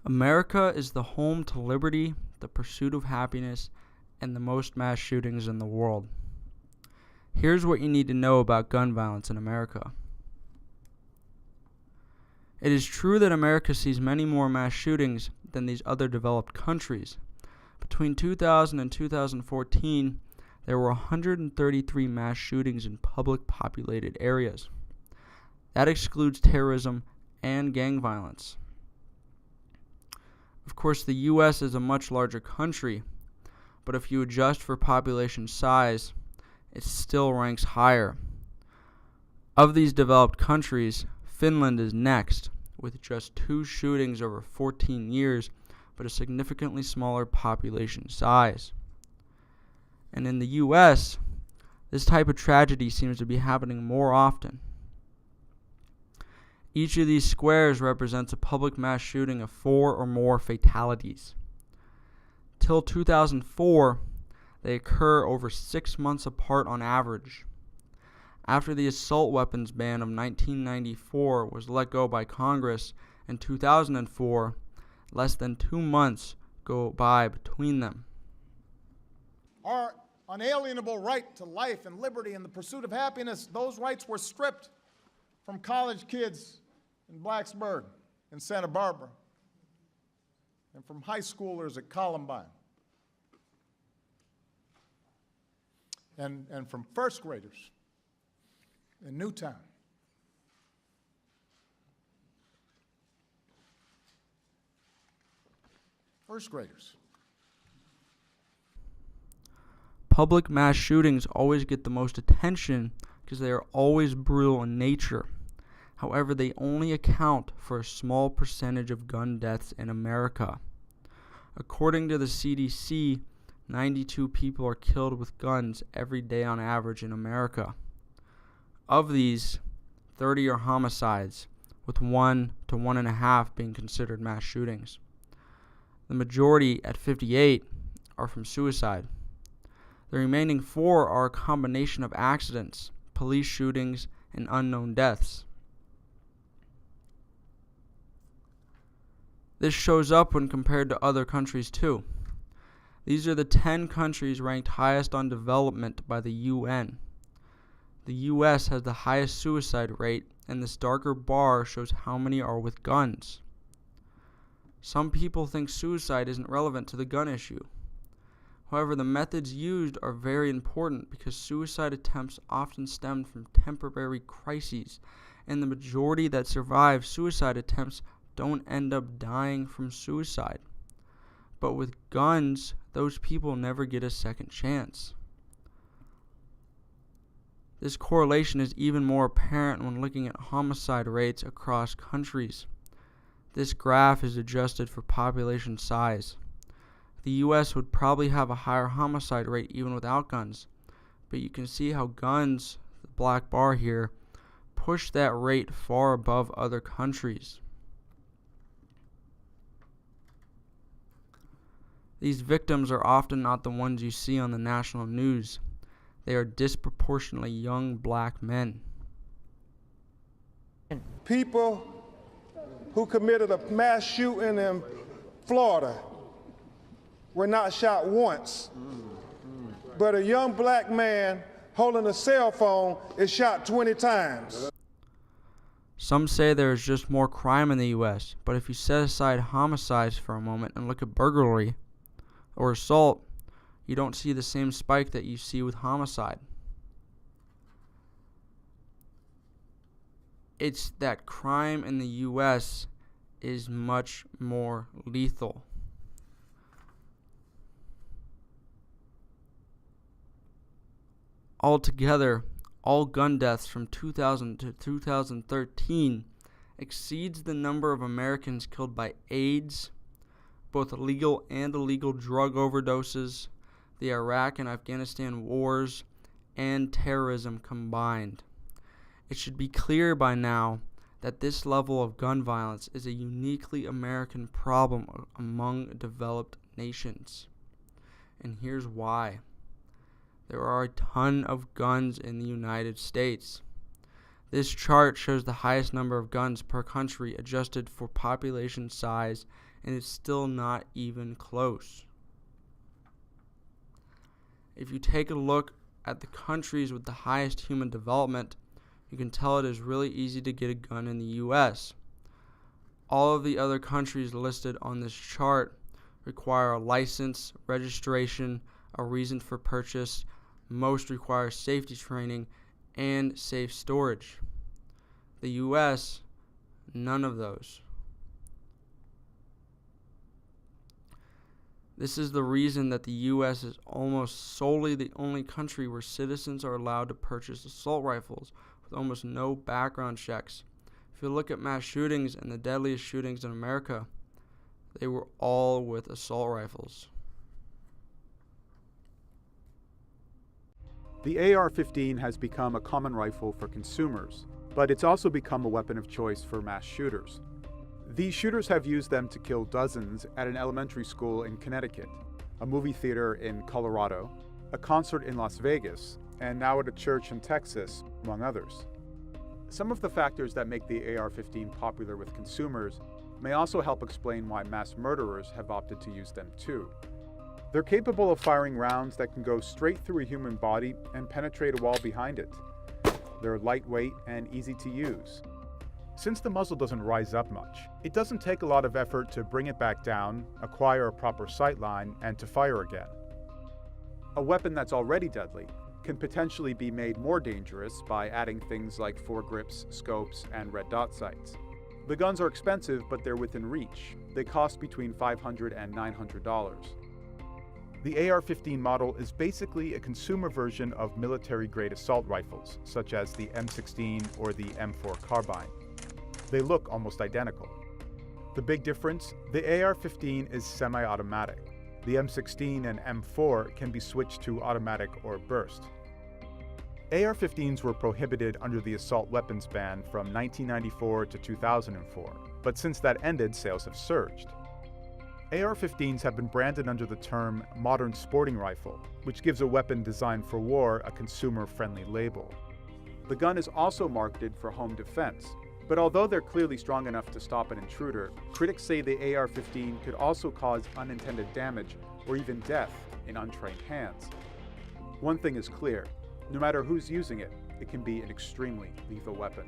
America is the home to liberty, the pursuit of happiness, and the most mass shootings in the world. Here's what you need to know about gun violence in America. It is true that America sees many more mass shootings than these other developed countries. Between 2000 and 2014, there were 133 mass shootings in public populated areas. That excludes terrorism and gang violence. Of course, the U.S. is a much larger country, but if you adjust for population size, it still ranks higher. Of these developed countries, Finland is next, with just 2 shootings over 14 years, but a significantly smaller population size. And in the U.S., this type of tragedy seems to be happening more often. Each of these squares represents a public mass shooting of 4 or more fatalities. Till 2004, they occur over 6 months apart on average. After the assault weapons ban of 1994 was let go by Congress in 2004, less than 2 months go by between them. Our unalienable right to life and liberty and the pursuit of happiness, those rights were stripped from college kids in Blacksburg and Santa Barbara, and from high schoolers at Columbine, and from first graders in Newtown. First graders. Public mass shootings always get the most attention because they are always brutal in nature. However, they only account for a small percentage of gun deaths in America. According to the CDC, 92 people are killed with guns every day on average in America. Of these, 30 are homicides, with 1 to 1.5 being considered mass shootings. The majority, at 58, are from suicide. The remaining 4 are a combination of accidents, police shootings, and unknown deaths. This shows up when compared to other countries too. These are the 10 countries ranked highest on development by the UN. The US has the highest suicide rate, and this darker bar shows how many are with guns. Some people think suicide isn't relevant to the gun issue. However, the methods used are very important because suicide attempts often stem from temporary crises, and the majority that survive suicide attempts don't end up dying from suicide. But with guns, those people never get a second chance. This correlation is even more apparent when looking at homicide rates across countries. This graph is adjusted for population size. The US would probably have a higher homicide rate even without guns, but you can see how guns, the black bar here, push that rate far above other countries. These victims are often not the ones you see on the national news. They are disproportionately young black men. People who committed a mass shooting in Florida were not shot once, but a young black man holding a cell phone is shot 20 times. Some say there is just more crime in the US, but if you set aside homicides for a moment and look at burglary or assault, you don't see the same spike that you see with homicide. It's that crime in the US is much more lethal. Altogether, all gun deaths from 2000 to 2013 exceeds the number of Americans killed by AIDS, both legal and illegal drug overdoses, the Iraq and Afghanistan wars, and terrorism combined. It should be clear by now that this level of gun violence is a uniquely American problem among developed nations. And here's why. There are a ton of guns in the United States. This chart shows the highest number of guns per country adjusted for population size and it's still not even close. If you take a look at the countries with the highest human development, you can tell it is really easy to get a gun in the US. All of the other countries listed on this chart require a license, registration, a reason for purchase. Most require safety training and safe storage. The US, none of those. This is the reason that the US is almost solely the only country where citizens are allowed to purchase assault rifles with almost no background checks. If you look at mass shootings and the deadliest shootings in America, they were all with assault rifles. The AR-15 has become a common rifle for consumers, but it's also become a weapon of choice for mass shooters. These shooters have used them to kill dozens at an elementary school in Connecticut, a movie theater in Colorado, a concert in Las Vegas, and now at a church in Texas, among others. Some of the factors that make the AR-15 popular with consumers may also help explain why mass murderers have opted to use them too. They're capable of firing rounds that can go straight through a human body and penetrate a wall behind it. They're lightweight and easy to use. Since the muzzle doesn't rise up much, it doesn't take a lot of effort to bring it back down, acquire a proper sightline, and to fire again. A weapon that's already deadly can potentially be made more dangerous by adding things like foregrips, scopes, and red dot sights. The guns are expensive, but they're within reach. They cost between $500 and $900. The AR-15 model is basically a consumer version of military-grade assault rifles, such as the M16 or the M4 carbine. They look almost identical. The big difference? The AR-15 is semi-automatic. The M16 and M4 can be switched to automatic or burst. AR-15s were prohibited under the assault weapons ban from 1994 to 2004, but since that ended, sales have surged. AR-15s have been branded under the term modern sporting rifle, which gives a weapon designed for war a consumer-friendly label. The gun is also marketed for home defense, but although they're clearly strong enough to stop an intruder, critics say the AR-15 could also cause unintended damage or even death in untrained hands. One thing is clear: no matter who's using it, it can be an extremely lethal weapon.